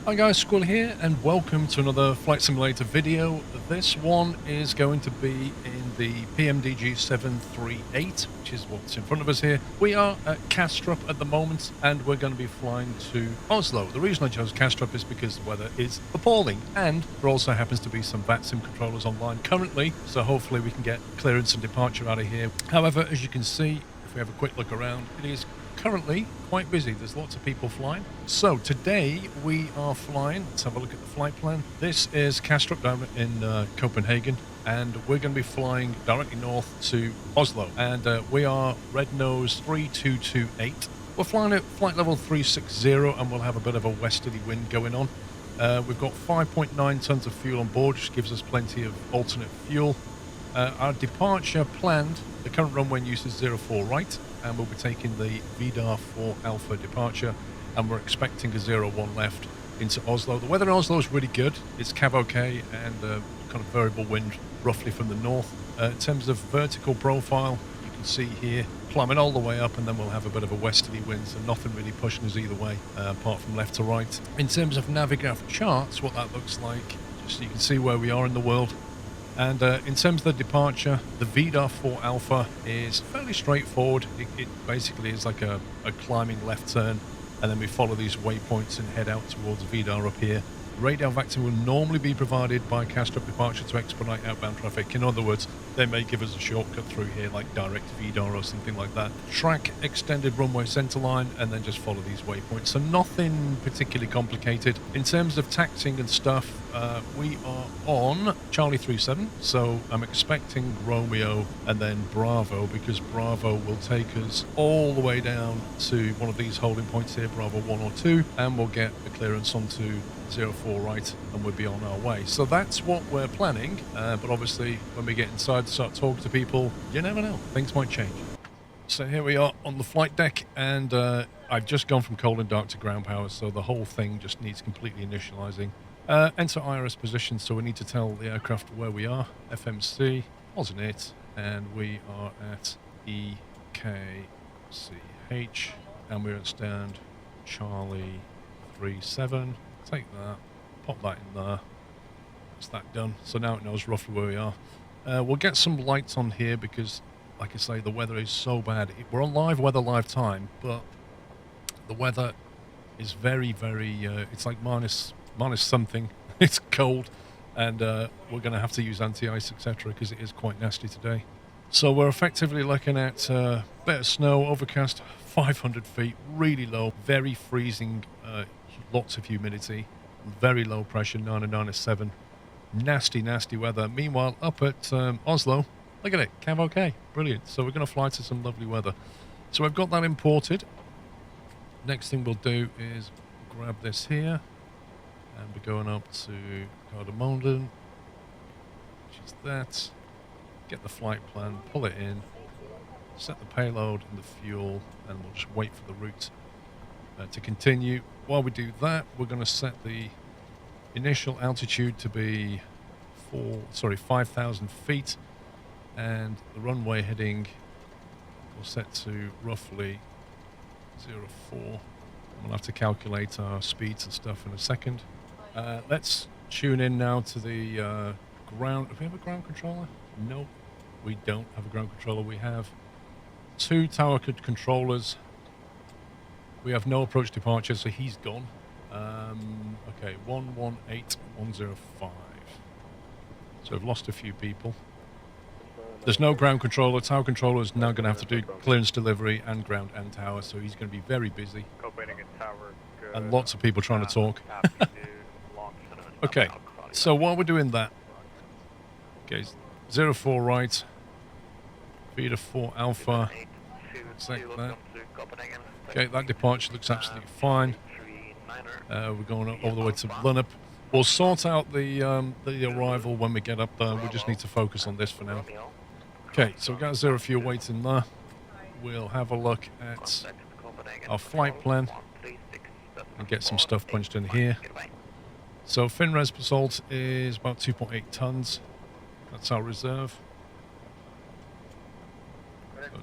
Hi guys, Squirrel here, and welcome to another Flight Simulator video. This one is going to be in the PMDG 738, which is what's in front of us here. We are at Kastrup at the moment, and we're going to be flying to Oslo. The reason I chose Kastrup is because the weather is appalling, and there also happens to be some Vatsim controllers online currently, so hopefully we can get clearance and departure out of here. However, as you can see, if we have a quick look around, it is currently quite busy. There's lots of people flying. So today we are flying. Let's have a look at the flight plan. This is Kastrup down in Copenhagen, and we're going to be flying directly north to Oslo. And we are Red Nose 3228. We're flying at flight level 360, and we'll have a bit of a westerly wind going on. We've got 5.9 tons of fuel on board, which gives us plenty of alternate fuel. Our departure planned, the current runway in use is 04 right, and we'll be taking the VDAR 4 Alpha departure, and we're expecting a 01 left into Oslo. The weather in Oslo is really good. It's cav okay, and kind of variable wind roughly from the north. In terms of vertical profile, you can see here, climbing all the way up, and then we'll have a bit of a westerly wind, so nothing really pushing us either way, apart from left to right. In terms of Navigraph charts, what that looks like, just so you can see where we are in the world. And in terms of the departure, the VDAR 4 Alpha is fairly straightforward. It basically is like a climbing left turn, and then we follow these waypoints and head out towards VDAR up here. Radar vacuum will normally be provided by Kastrup departure to expedite outbound traffic. In other words, they may give us a shortcut through here, like direct VDAR or something like that. Track extended runway centerline, and then just follow these waypoints. So nothing particularly complicated. In terms of taxiing and stuff, we are on Charlie 37, so I'm expecting Romeo and then Bravo, because Bravo will take us all the way down to one of these holding points here, Bravo 1 or 2, and we'll get the clearance onto 04 right, and we'll be on our way. So that's what we're planning, but obviously when we get inside, start talking to people, you never know, things might change. So here we are on the flight deck, and I've just gone from cold and dark to ground power, so the whole thing just needs completely initializing. Enter IRS position, so we need to tell the aircraft where we are. FMC, wasn't it? And we are at EKCH, and we're at stand Charlie 37. Take that, pop that in there. That's that done. So now it knows roughly where we are. We'll get some lights on here because, like I say, the weather is so bad. We're on live weather, live time, but the weather is very, very, it's like minus something. It's cold, and we're going to have to use anti-ice, etc., because it is quite nasty today. So we're effectively looking at a bit of snow, overcast, 500 feet, really low, very freezing, lots of humidity, very low pressure, 997. Nasty, nasty weather. Meanwhile, up at Oslo, look at it, cav okay, brilliant. So we're going to fly to some lovely weather. So I've got that imported. Next thing we'll do is grab this here, and we're going up to Gardermoen, which is that. Get the flight plan, pull it in, set the payload and the fuel, and we'll just wait for the route to continue. While we do that, we're going to set the initial altitude to be 5,000 feet, and the runway heading we'll set to roughly 04. We'll have to calculate our speeds and stuff in a second. Let's tune in now to the ground. Do we have a ground controller? No, we don't have a ground controller. We have 2 tower controllers. We have no approach departure, so he's gone. Okay, 118105. So we've lost a few people. There's no ground controller. Tower controller is now going to have to do clearance delivery and ground and tower, so he's going to be very busy. And lots of people trying to talk. Okay, so while we're doing that, okay, 04 right, VDAR 4 Alpha, select that. Okay, that departure looks absolutely fine. We're going all the way to Lunup. We'll sort out the arrival when we get up there. We just need to focus on this for now. Okay, so we've got 0 fuel waiting there. We'll have a look at our flight plan and get some stuff punched in here. So FinRes per salt is about 2.8 tons. That's our reserve.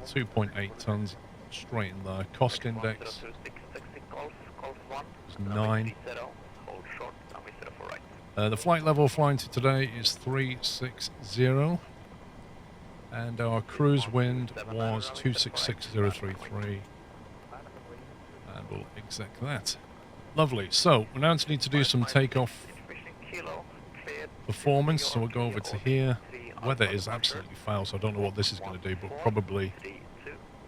So 2.8 tons straight in there. Cost index is 9. The flight level flying to today is 360, and our cruise wind was 266033, and we'll exec that. Lovely. So we now need to do some takeoff performance, so we'll go over to here. Weather is absolutely foul, so I don't know what this is going to do, but probably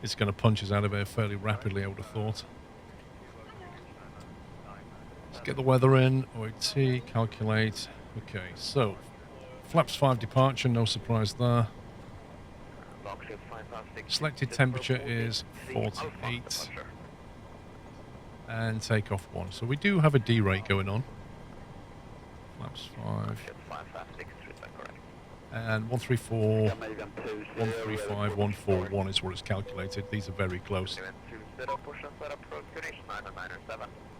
it's going to punch us out of here fairly rapidly, I would have thought. Let's get the weather in. OAT, calculate. Okay, so flaps 5 departure, no surprise there. Selected temperature is 48. And takeoff 1. So we do have a D rate going on. Flaps 5. And 134, 135, 141 is what it's calculated. These are very close.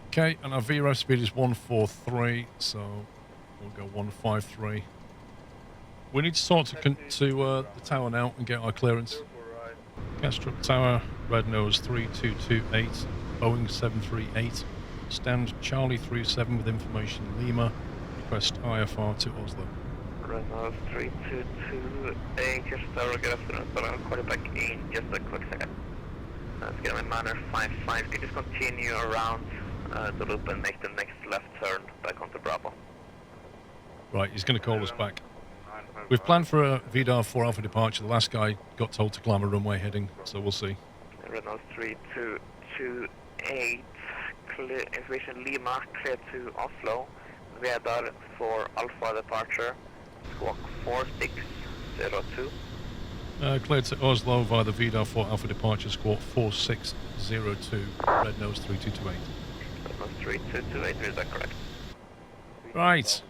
Okay, and our VREF speed is 143, so we'll go 153. We need to talk to the tower now and get our clearance. Kastrup Tower, red nose 3228, Boeing 738, stand Charlie 37 with information Lima, request IFR to Oslo. Red nose 3228, just tower, good afternoon, but I'll call you back in just a quick second. Let's get my manner 55, can you just continue around the loop and make the next left turn back onto Bravo. Right, he's going to call us back. We've planned for a VDAR 4 Alpha departure. The last guy got told to climb a runway heading, so we'll see. Red nose 3228, clear, information Lima, clear to Oslo. VDAR 4 Alpha departure, squawk 4602. Cleared to Oslo via the VDAR 4 Alpha departure, squawk 4602, red nose 3228. Red nose 3228, is that correct? Right,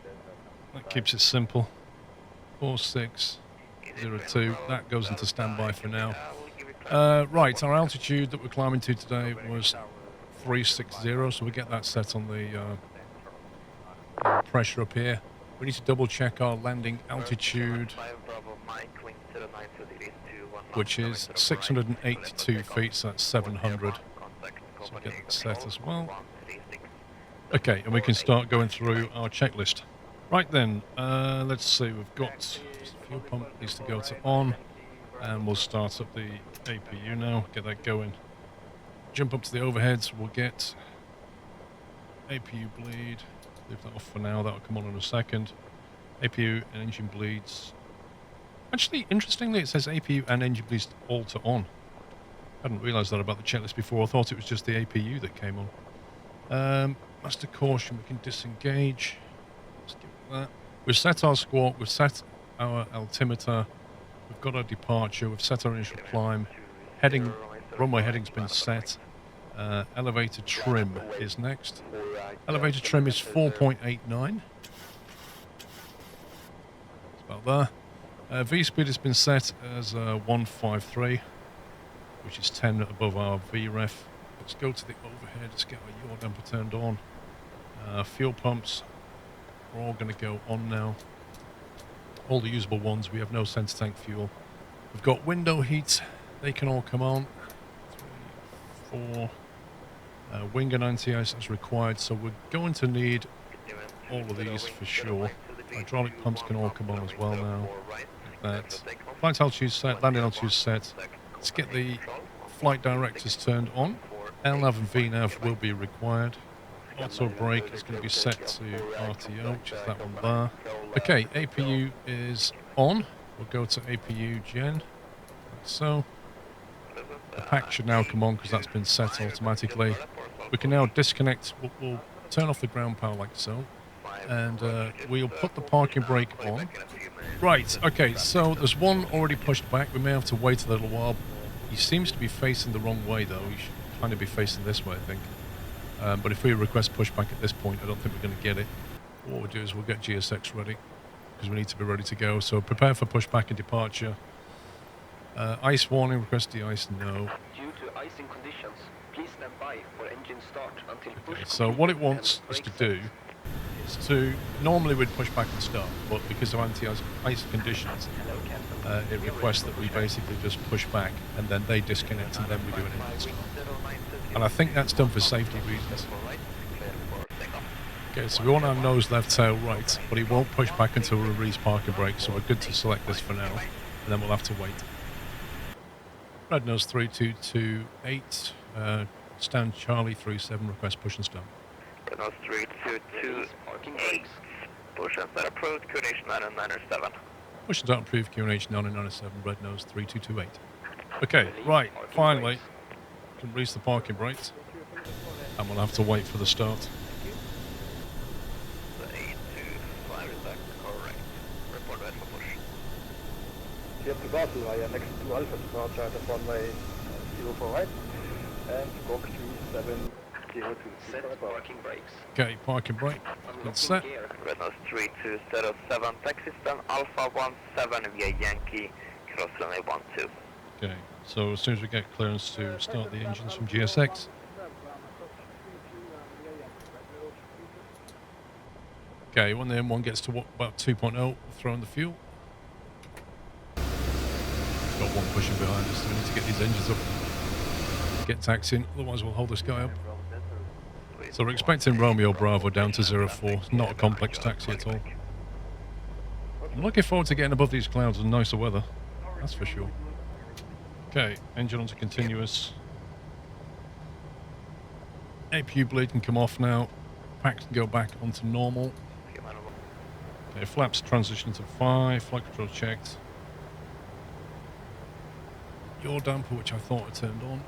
that keeps it simple. 4602, that goes into standby for now. Right, our altitude that we're climbing to today was 360, so we get that set on the pressure up here. We need to double check our landing altitude, which is 682 feet, so that's 700. So we get that set as well. Okay, and we can start going through our checklist. Right then, let's see, we've got fuel pump needs to go to on, and we'll start up the APU now, get that going. Jump up to the overheads, we'll get APU bleed, leave that off for now, that'll come on in a second. APU and engine bleeds. Actually, interestingly, it says APU and engine bleeds all to on. I hadn't realised that about the checklist before, I thought it was just the APU that came on. Master caution, we can disengage. Let's give it that. We've set our squawk, we've set our altimeter, we've got our departure, we've set our initial climb. Heading, runway heading's been set. Elevator trim is next. Elevator trim is 4.89. It's about there. V speed has been set as 153, which is 10 above our VREF. Let's go to the overhead, let's get our yaw damper turned on. Fuel pumps are all going to go on now. All the usable ones, we have no center tank fuel. We've got window heat, they can all come on. 3, 4. Wing and anti-ice as required, so we're going to need all of these for sure. Hydraulic pumps can all come on as well now. That. Flight altitude set, landing altitude set. Let's get the flight directors turned on. LNAV and VNAV will be required. Auto brake is going to be set to RTO, which is that one there. Okay, APU is on. We'll go to APU gen, like so. The pack should now come on because that's been set automatically. We can now disconnect, we'll turn off the ground power like so, and we'll put the parking brake on. Right, okay, so there's one already pushed back. We may have to wait a little while. He seems to be facing the wrong way though. He should kind of be facing this way, I think. But if we request pushback at this point, I don't think we're going to get it. What we'll do is we'll get GSX ready, because we need to be ready to go. So prepare for pushback and departure. Ice warning, request de-ice, no. Due to icing conditions, please stand by for engine start until push. Okay, so what it wants us to do is to, normally we'd push back and start, but because of anti-ice conditions, it requests that we basically just push back and then they disconnect and then we do an engine start. And I think that's done for safety reasons. Okay, so we want our nose left, tail right, but he won't push back until we release parking brake, so we're good to select this for now, and then we'll have to wait. Red nose 3228, stand Charlie 37, request push and start. Red nose 3228, push and start approved, QNH 997. Push and start approved, QNH 997, red nose 3228. Okay, right, finally, we can release the parking brakes, and we'll have to wait for the start. The 825, is that correct? Report red for push. Clear to Basel via next to Alpha departure at runway 04 right and Squawk 3702. Set parking brakes. Okay, parking brake, Unlocking set. gear. Red nose 3207, taxi stand Alpha 17 via Yankee, cross runway 12. Okay, so as soon as we get clearance to start the engines from GSX. Okay, when the M1 gets to about 2.0, we'll throw in the fuel. Got one pushing behind us, so we need to get these engines up. Get taxiing, otherwise we'll hold this guy up. So we're expecting Romeo Bravo down to 04, not a complex taxi at all. I'm looking forward to getting above these clouds and nicer weather, that's for sure. Okay, engine onto continuous. APU bleed can come off now. Pack can go back onto normal. Okay, flaps transition to 5, flight control checked. Yaw damper, which I thought I turned on.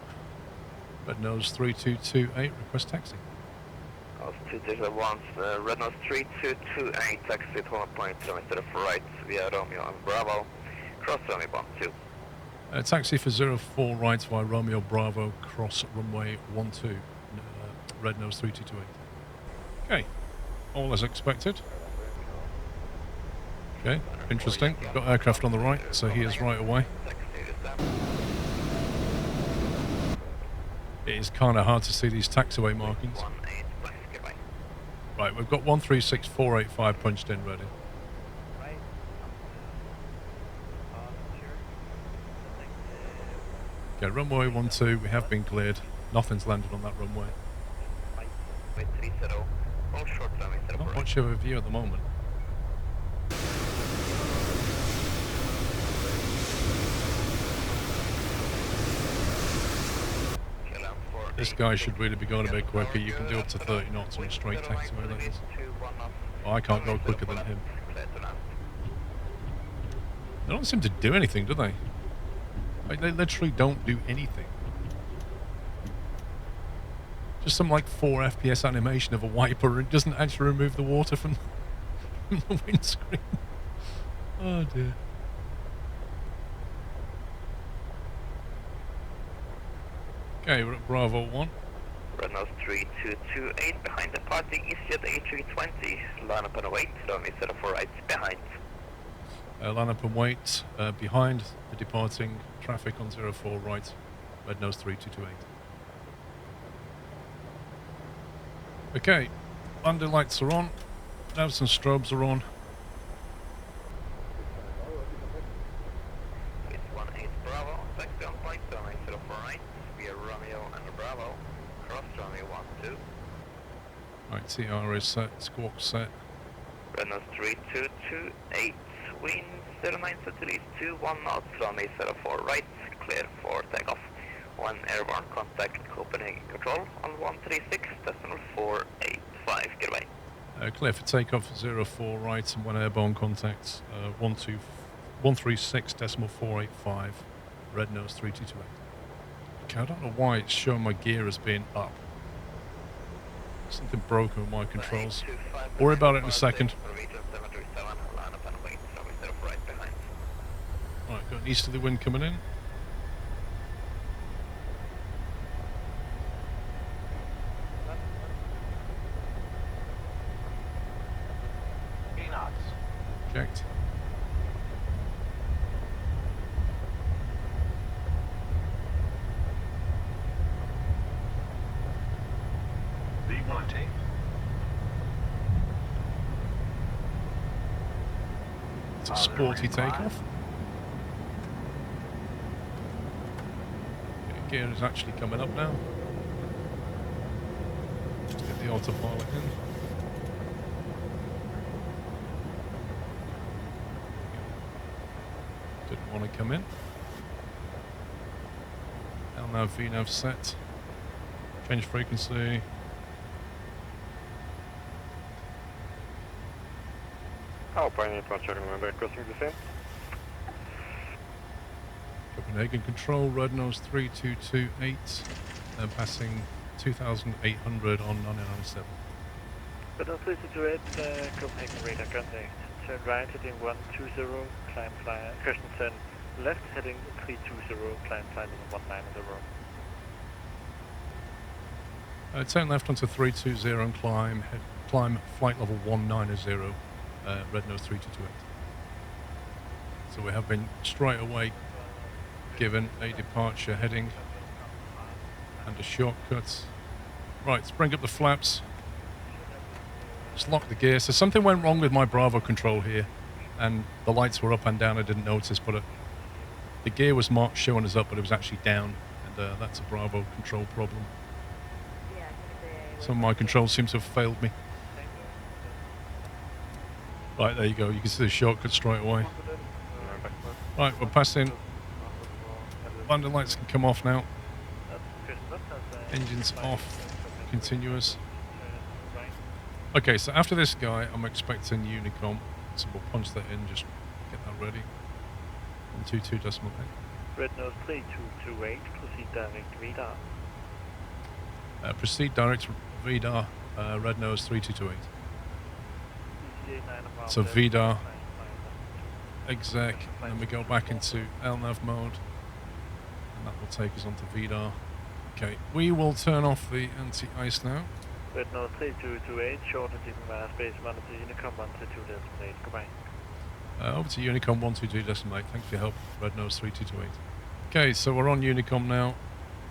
Red nose 3228, request taxi. Nose 201, red nose 3228, taxi at home point, instead of right via Romeo and Bravo, cross runway 12. Taxi for 04 right via Romeo Bravo, cross runway 12. Red nose 3228. Okay, all as expected. Okay, interesting. We've got aircraft on the right, so he is right away. It is kind of hard to see these taxiway markings. Right, we've got 136485 punched in ready. Okay, runway 12, we have been cleared. Nothing's landed on that runway. Not much of a view at the moment. This guy should really be going a bit quicker. You can do up to 30 knots on a straight taxiway like this. Oh, I can't go quicker than him. They don't seem to do anything, do they? Like, they literally don't do anything. Just some like 4 FPS animation of a wiper. It doesn't actually remove the water from the windscreen. Oh dear. Okay, we're at Bravo 1. Red nose 3228, behind departing EasyJet A320, line up and wait, runway 04 right behind. Line up and wait behind the departing traffic on 04 right, red nose 3228. Okay, landing lights are on, navs and strobes are on. It's 18 Bravo, taxi on point, runway 04 right, via Romeo and Bravo, cross runway 12. Right, TR is set, squawk set. Red nose 3228, wind 09 to least 21 knots, runway 04 right, clear for takeoff. One airborne contact Copenhagen control on 136.485, get away. Clear for takeoff 04 right and one airborne contact 136.485, red nose 3228. Okay, I don't know why it's showing my gear as being up. Something broken with my controls. Worry about it in a second. Right, got an easterly wind coming in. Checked. V1 It's a sporty takeoff. Okay, gear is actually coming up now. Just get the autopilot in. want to come in. LNAV, VNAV set. Change frequency. Alpine departure, remember crossing the same. Copenhagen control, red nose 3228, and passing 2,800 on 997. Red nose 3228, Copenhagen radar contact. Turn right heading 120, climb cushion turn left heading 320, climb flight level 19 Turn left onto 320 and climb flight level 190, red nose 3228. So we have been straight away given a departure heading and a shortcut. Right, let's bring up the flaps. Just lock the gear. So something went wrong with my Bravo control here, and the lights were up and down. I didn't notice, but the gear was marked showing us up, but it was actually down, and that's a Bravo control problem. Some of my controls seem to have failed me. Right, there you go. You can see the shortcut straight away. Right, we're passing. Landing lights can come off now. Engines off. Continuous. Okay, so after this guy, I'm expecting Unicom. So we'll punch that in, just get that ready. 122.8. Red nose 3228, proceed direct VDAR. Proceed direct VDAR, red nose 3228. So VDAR, exec, and then we go back into LNAV mode, and that will take us onto VDAR. Okay, we will turn off the anti-ice now. Red nose 3228, short and deep space, monitor Unicom 122.8, goodbye. Over to Unicom 122.8, thanks for your help, red nose 3228. Okay, so we're on Unicom now,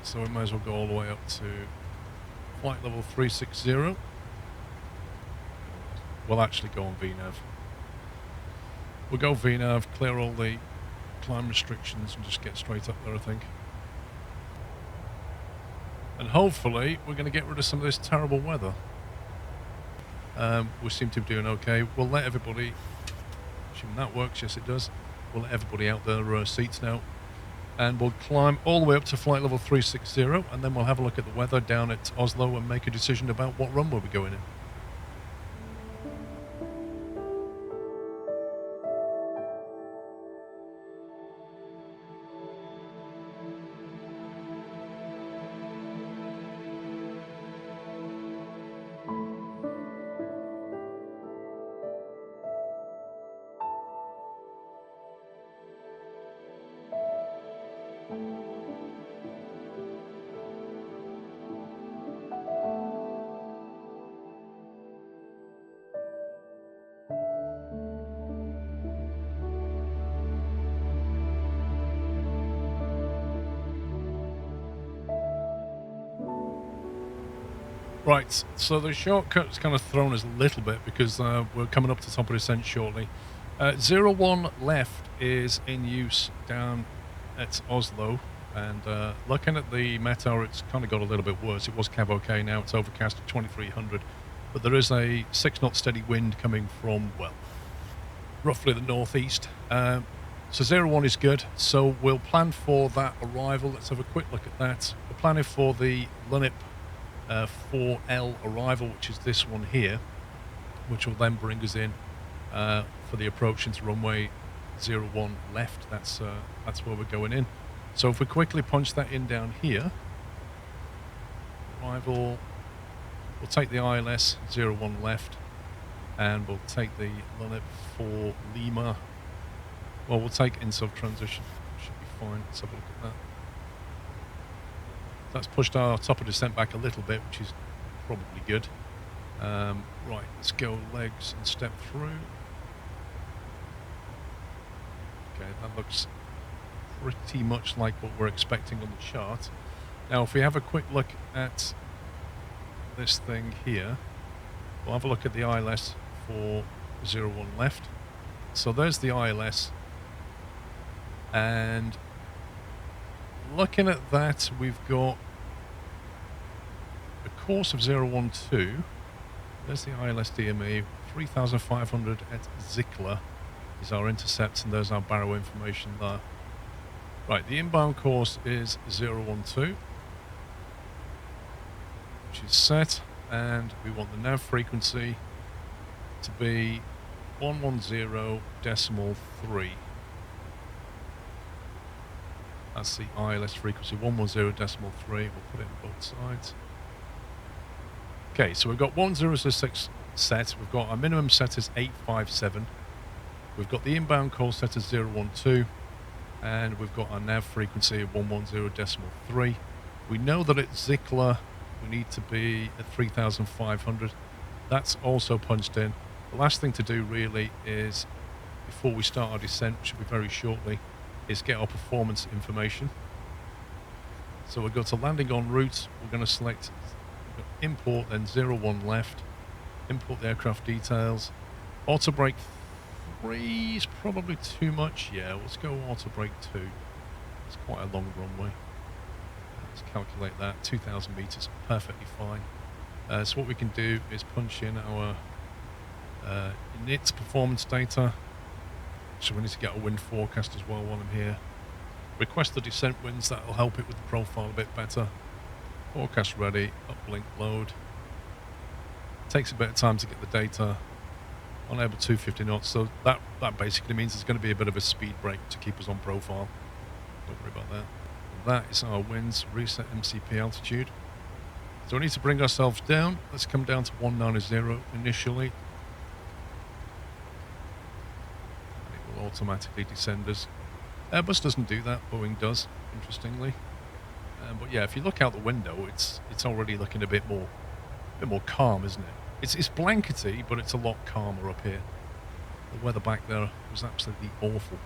so we may as well go all the way up to flight level 360. We'll actually go on VNAV. We'll go VNAV, clear all the climb restrictions and just get straight up there, I think. And hopefully we're going to get rid of some of this terrible weather. We seem to be doing okay. We'll let everybody, assuming that works, yes it does, we'll let everybody out their seats now. And we'll climb all the way up to flight level 360, and then we'll have a look at the weather down at Oslo and make a decision about what runway we're going in. Right, so the shortcut's kind of thrown us a little bit because we're coming up to top of descent shortly. 01 left is in use down at Oslo, and looking at the METAR, it's kind of got a little bit worse. It was Cav OK, now it's overcast at 2300, but there is a 6 knot steady wind coming from, well, roughly the northeast. So 01 is good, so we'll plan for that arrival. Let's have a quick look at that. We're planning for the Lunip 4L arrival, which is this one here, which will then bring us in for the approach into runway 01 left. That's where we're going in. So if we quickly punch that in down here, arrival, we'll take the ILS 01 left, and we'll take the Lunip for Lima. Well, we'll take in-sub transition. Should be fine. Let's have a look at that. That's pushed our top of descent back a little bit, which is probably good. Right, let's go legs and step through. Okay, that looks pretty much like what we're expecting on the chart. Now, if we have a quick look at this thing here, we'll have a look at the ILS for 01 left. So there's the ILS, and looking at that, we've got a course of 012. There's the ILS DME, 3,500 at Zickler. is our intercept, and there's our barrow information there. Right, the inbound course is 012, which is set, and we want the nav frequency to be 110.3. That's the ILS frequency, 110.3. We'll put it on both sides. Okay, so we've got 1006 set. We've got our minimum set is 857. We've got the inbound call set as 012. And we've got our nav frequency of 110.3. We know that at Zickler we need to be at 3,500. That's also punched in. The last thing to do really is, before we start our descent, which will be very shortly, is get our performance information. So we'll go to landing en route. We're going to select import, then 01 left. Import the aircraft details. Auto brake 3 is probably too much. Yeah, let's go auto brake 2. It's quite a long runway. Let's calculate that. 2,000 meters, perfectly fine. So what we can do is punch in our init performance data. So we need to get a wind forecast as well while I'm here. Request the descent winds, that will help it with the profile a bit better. Forecast ready, uplink load. Takes a bit of time to get the data. Unable 250 knots, so that basically means there's going to be a bit of a speed break to keep us on profile. Don't worry about that. That is our winds, reset MCP altitude. So we need to bring ourselves down. Let's come down to 190 initially. And it will automatically descend us. Airbus doesn't do that, Boeing does, interestingly. But yeah, if you look out the window, it's already looking a bit more calm, isn't it? It's blankety, but it's a lot calmer up here. The weather back there was absolutely awful.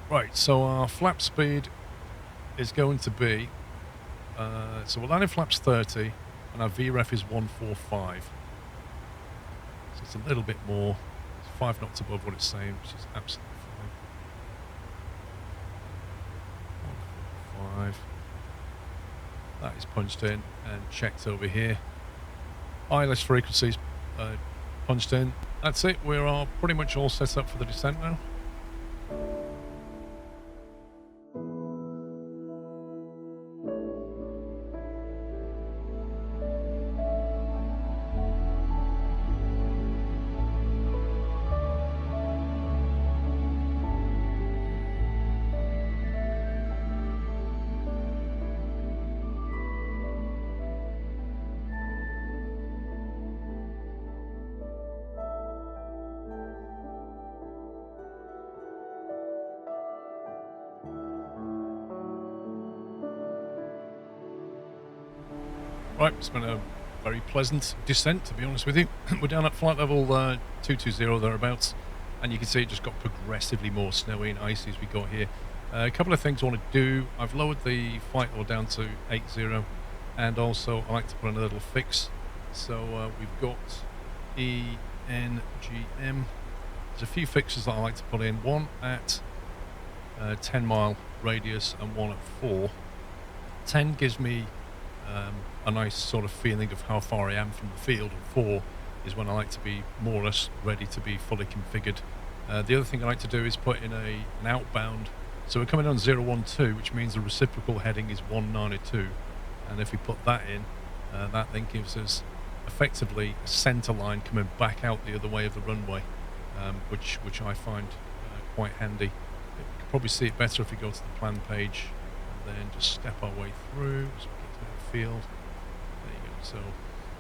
Right, so our flap speed is going to be, so we're landing flaps 30, and our VREF is 145. So it's a little bit more, it's 5 knots above what it's saying, which is absolutely fine. 145. That is punched in and checked over here. ILS frequencies punched in. That's it, we are pretty much all set up for the descent now. Right, it's been a very pleasant descent, to be honest with you. We're down at flight level 220 thereabouts, and you can see it just got progressively more snowy and icy as we got here. A couple of things I want to do. I've lowered the flight level down to 80, and also I like to put in a little fix. So we've got ENGM. There's a few fixes that I like to put in. One at 10 mile radius and one at 4. 10 gives me a nice sort of feeling of how far I am from the field, and 4 is when I like to be more or less ready to be fully configured. The other thing I like to do is put in an outbound. So we're coming on 012, which means the reciprocal heading is 192, and if we put that in, that then gives us effectively a centre line coming back out the other way of the runway, which I find quite handy. You can probably see it better if we go to the plan page and then just step our way through. So we get to the field. There you go. So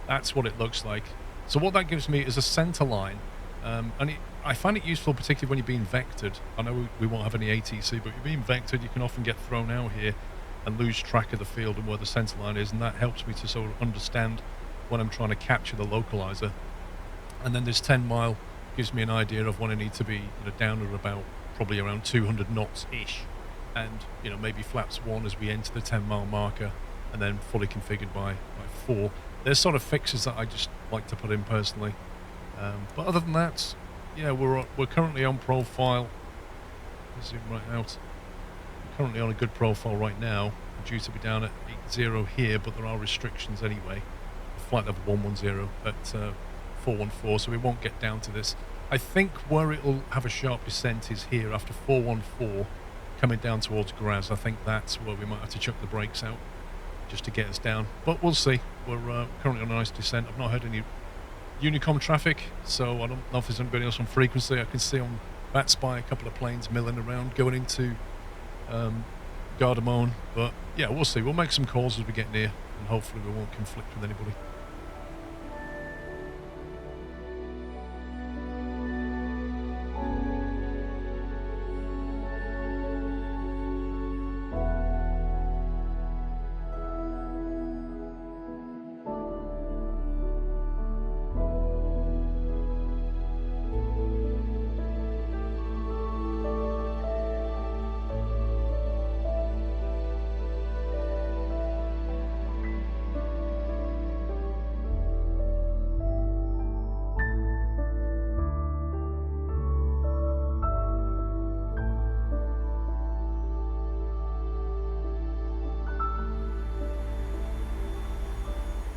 that's what it looks like. So what that gives me is a centre line, and I find it useful particularly when you're being vectored. I know we won't have any ATC, but you're being vectored, you can often get thrown out here and lose track of the field and where the centre line is, and that helps me to sort of understand when I'm trying to capture the localizer. And then this 10 mile gives me an idea of when I need to be down at about probably around 200 knots ish, and maybe flaps 1 as we enter the 10 mile marker, and then fully configured by 4. There's sort of fixes that I just like to put in personally, but other than that, yeah, we're currently on profile. Let's zoom right out. We're currently on a good profile right now. We're due to be down at 80 here, but there are restrictions anyway. Flight level 110 at 414, so we won't get down to this. I think where it'll have a sharp descent is here after 414, coming down towards Graz. I think that's where we might have to chuck the brakes out just to get us down. But we'll see. We're currently on a nice descent. I've not heard any Unicom traffic, so I don't know if there's anybody else on frequency. I can see on Vatsim a couple of planes milling around going into Gardermoen. But yeah, we'll see. We'll make some calls as we get near, and hopefully we won't conflict with anybody.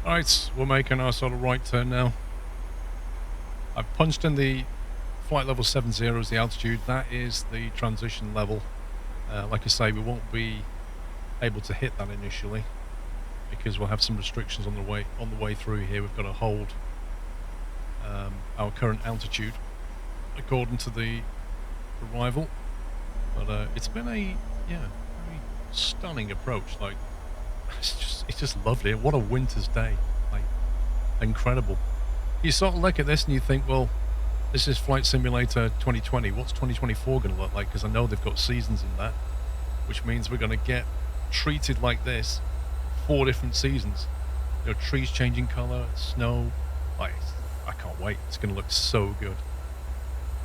Right, we're making our sort of right turn now. I've punched in the flight level 70 as the altitude. That is the transition level. Like I say, we won't be able to hit that initially because we'll have some restrictions on the way through here. We've got to hold our current altitude according to the arrival. But it's been a very stunning approach. Like it's just lovely. What a winter's day. Like, incredible. You sort of look at this and you think, well, this is Flight Simulator 2020. What's 2024 going to look like? Because I know they've got seasons in that, which means we're going to get treated like this 4 different seasons. You know, trees changing colour, snow. Like, I can't wait. It's going to look so good.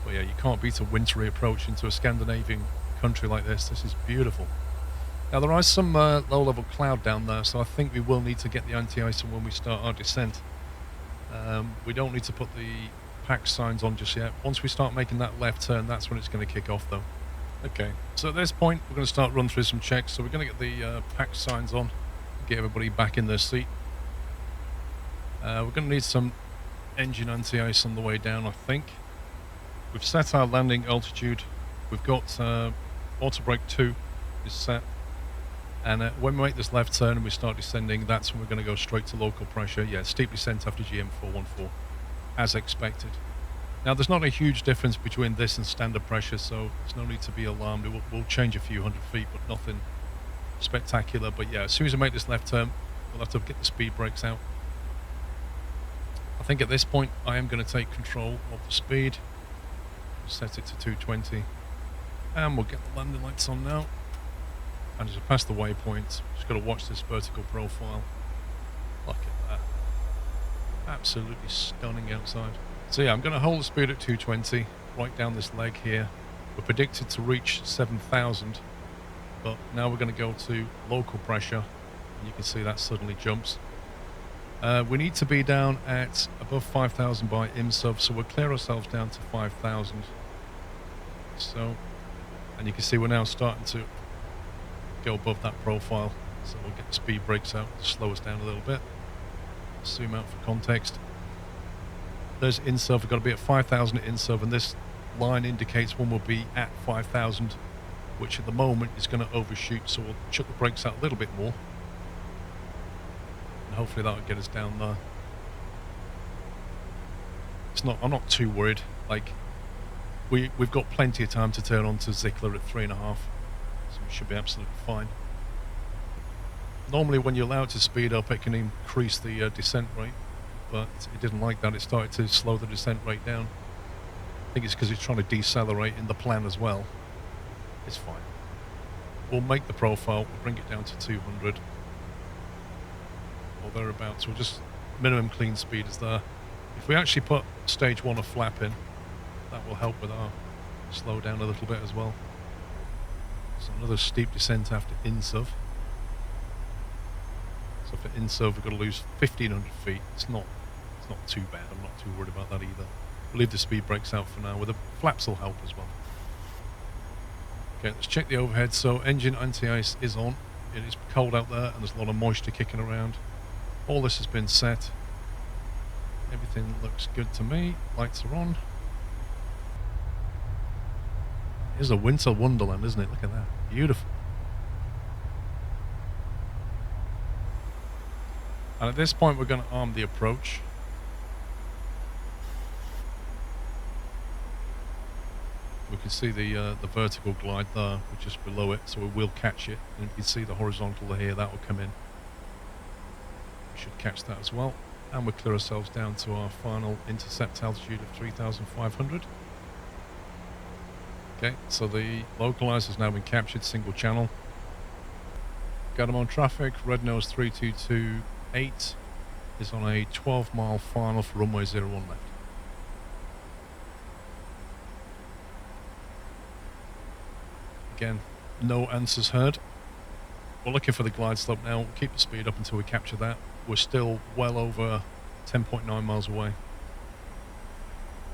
But yeah, you can't beat a wintry approach into a Scandinavian country like this. This is beautiful. Now there is some low-level cloud down there, so I think we will need to get the anti-ice when we start our descent. We don't need to put the PAX signs on just yet. Once we start making that left turn, that's when it's going to kick off though. Okay, so at this point we're going to start run through some checks. So we're going to get the PAX signs on, get everybody back in their seat. We're going to need some engine anti-ice on the way down, I think. We've set our landing altitude. We've got auto brake 2 is set. And when we make this left turn and we start descending, that's when we're going to go straight to local pressure. Yeah, steep descent after GM 414, as expected. Now, there's not a huge difference between this and standard pressure, so there's no need to be alarmed. We'll change a few hundred feet, but nothing spectacular. But yeah, as soon as we make this left turn, we'll have to get the speed brakes out. I think at this point, I am going to take control of the speed. Set it to 220. And we'll get the landing lights on now. And as we pass the waypoint, just got to watch this vertical profile. Look at that. Absolutely stunning outside. So yeah, I'm going to hold the speed at 220, right down this leg here. We're predicted to reach 7,000, but now we're going to go to local pressure. And you can see that suddenly jumps. We need to be down at above 5,000 by IMSUV, so we'll clear ourselves down to 5,000. So, and you can see we're now starting to go above that profile, so we'll get the speed brakes out to slow us down a little bit. Zoom out for context. There's INSUV, we've got to be at 5,000 at INSUV, and this line indicates when we'll be at 5,000, which at the moment is going to overshoot, so we'll chuck the brakes out a little bit more, and hopefully that'll get us down there. I'm not too worried. Like, we've got plenty of time to turn on to Zickler at 3.5. So we should be absolutely fine. Normally when you allow it to speed up, it can increase the descent rate, but it didn't like that. It started to slow the descent rate down. I think it's because it's trying to decelerate in the plan as well. It's fine. We'll make the profile, we'll bring it down to 200 or thereabouts. We'll just minimum clean speed is there. If we actually put stage 1 of flap in, that will help with our slow down a little bit as well. So another steep descent after INSUV. So for INSUV we've got to lose 1,500 feet. It's not too bad. I'm not too worried about that either. We'll leave the speed brakes out for now. With the flaps will help as well. Okay, let's check the overhead. So engine anti-ice is on. It is cold out there and there's a lot of moisture kicking around. All this has been set. Everything looks good to me. Lights are on. It's a winter wonderland, isn't it? Look at that. Beautiful. And at this point, we're going to arm the approach. We can see the vertical glide there, we're just below it, so we will catch it. And you can see the horizontal here, that will come in. We should catch that as well. And we'll clear ourselves down to our final intercept altitude of 3,500. Okay, so the localizer has now been captured, single channel. Gardermoan traffic, red nose 3228 is on a 12-mile final for runway 01 left. Again, no answers heard. We're looking for the glide slope now. We'll keep the speed up until we capture that. We're still well over 10.9 miles away.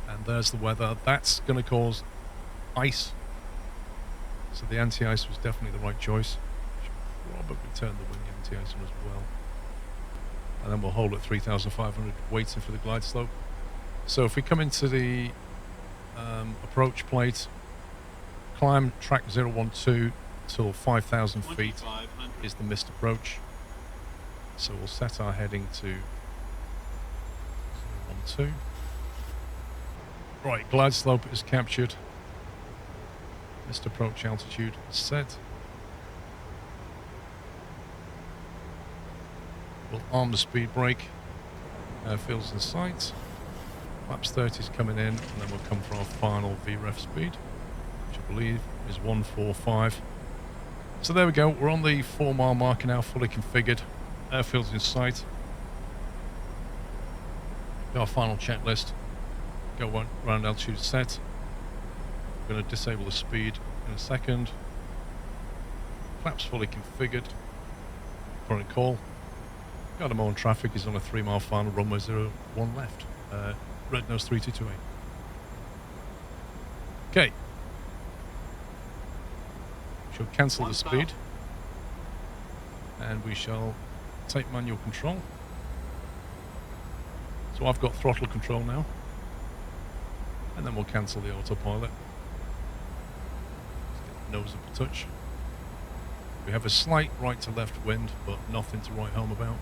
And there's the weather. That's going to cause ice. So the anti-ice was definitely the right choice. Should probably turn the wing anti-ice on as well. And then we'll hold at 3,500 waiting for the glide slope. So if we come into the approach plate, climb track 012 till 5,000 feet is the missed approach. So we'll set our heading to 012. Right, glide slope is captured. Missed approach altitude is set. We'll arm the speed brake. Airfield's in sight. Flaps 30 is coming in, and then we'll come for our final VREF speed, which I believe is 145. So there we go, we're on the 4-mile marker now, fully configured. Airfield's in sight. Got our final checklist. Go round altitude set. We're going to disable the speed in a second. Flaps fully configured. Current call. Gardermoan traffic is on a 3-mile final, runway 01 left. Red nose 3228. Okay. Shall cancel the speed. And we shall take manual control. So I've got throttle control now. And then we'll cancel the autopilot. Nose up a touch. We have a slight right to left wind, but nothing to write home about.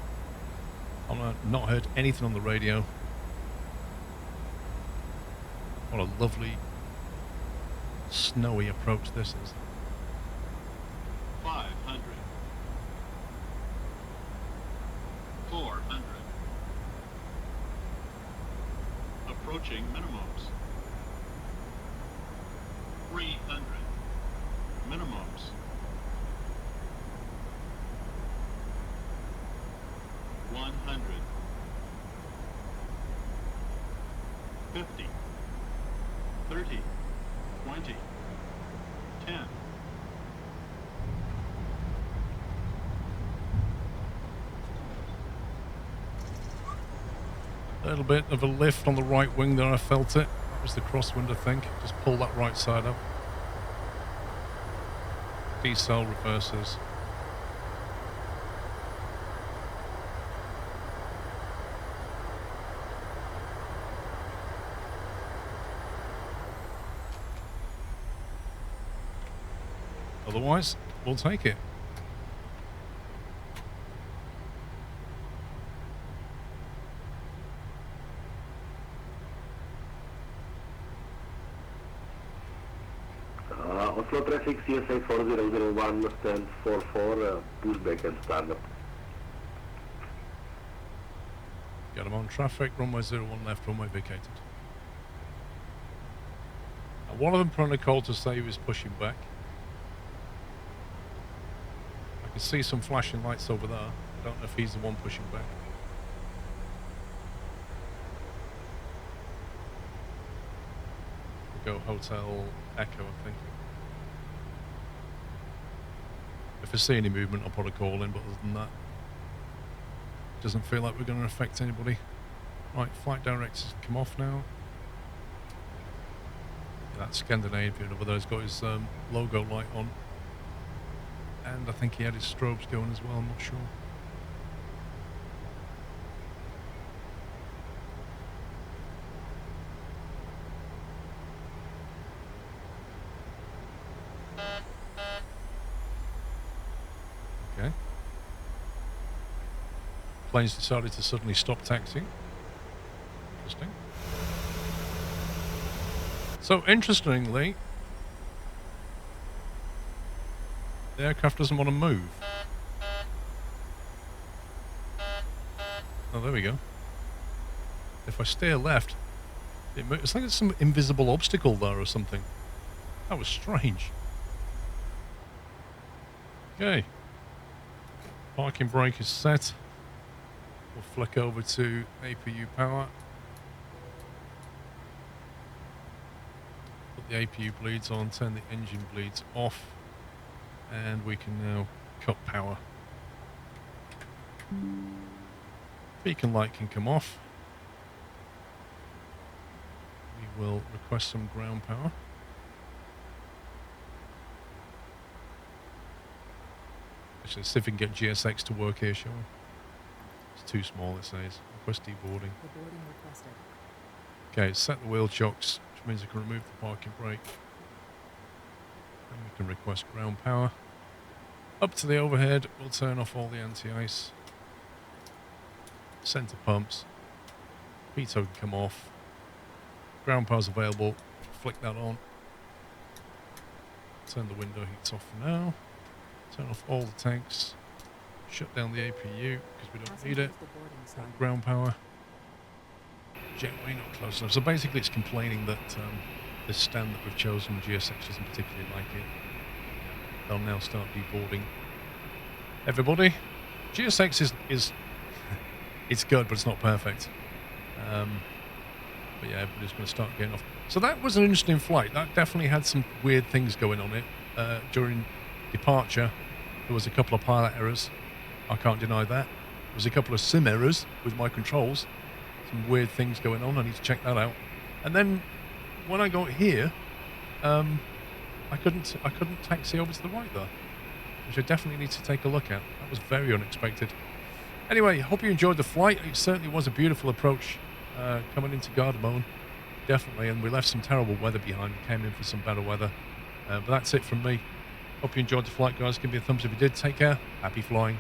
I've not heard anything on the radio. What a lovely snowy approach this is. 500. 400. Approaching minimums. 300. Minimums. 100. 50. 30. 20. 10. A little bit of a lift on the right wing there, I felt it. That was the crosswind, I think. Just pull that right side up. Decel reverses. Otherwise, we'll take it. Oslo traffic CSA 4001 stand 44 pushback and start. Gardermoan traffic, runway 01 left, runway vacated. Now, one of them put on a call to say he was pushing back. I can see some flashing lights over there. I don't know if he's the one pushing back. We'll go Hotel Echo, I think. If I see any movement, I'll put a call in, but other than that, it doesn't feel like we're going to affect anybody. Right, flight directors come off now. That Scandinavian over there's got his logo light on. And I think he had his strobes going as well, I'm not sure. planes decided to suddenly stop taxiing. Interesting. So interestingly, the aircraft doesn't want to move. Oh, there we go. If I steer left, it moves. It's like there's some invisible obstacle there or something. That was strange. Okay. Parking brake is set. We'll flick over to APU power. Put the APU bleeds on, turn the engine bleeds off, and we can now cut power. Beacon light can come off. We will request some ground power. Actually, see if we can get GSX to work here, shall we? It's too small, it says. Request deboarding. Deboarding requested. Okay, set the wheel chocks, which means I can remove the parking brake. And we can request ground power. Up to the overhead, we'll turn off all the anti-ice. Centre pumps. Pitot can come off. Ground power's available. Flick that on. Turn the window heats off for now. Turn off all the tanks. Shut down the APU because we don't need it. Ground power. Jetway not close enough. So basically it's complaining that this stand that we've chosen, GSX doesn't particularly like it. They'll now start deboarding. Everybody, GSX is it's good, but it's not perfect. But yeah, everybody's going to start getting off. So that was an interesting flight. That definitely had some weird things going on it. During departure, there was a couple of pilot errors. I can't deny that. There was a couple of sim errors with my controls. Some weird things going on. I need to check that out. And then when I got here, I couldn't taxi over to the right there, which I definitely need to take a look at. That was very unexpected. Anyway, hope you enjoyed the flight. It certainly was a beautiful approach coming into Gardermoen, definitely. And we left some terrible weather behind. We came in for some better weather. But that's it from me. Hope you enjoyed the flight, guys. Give me a thumbs up if you did. Take care. Happy flying.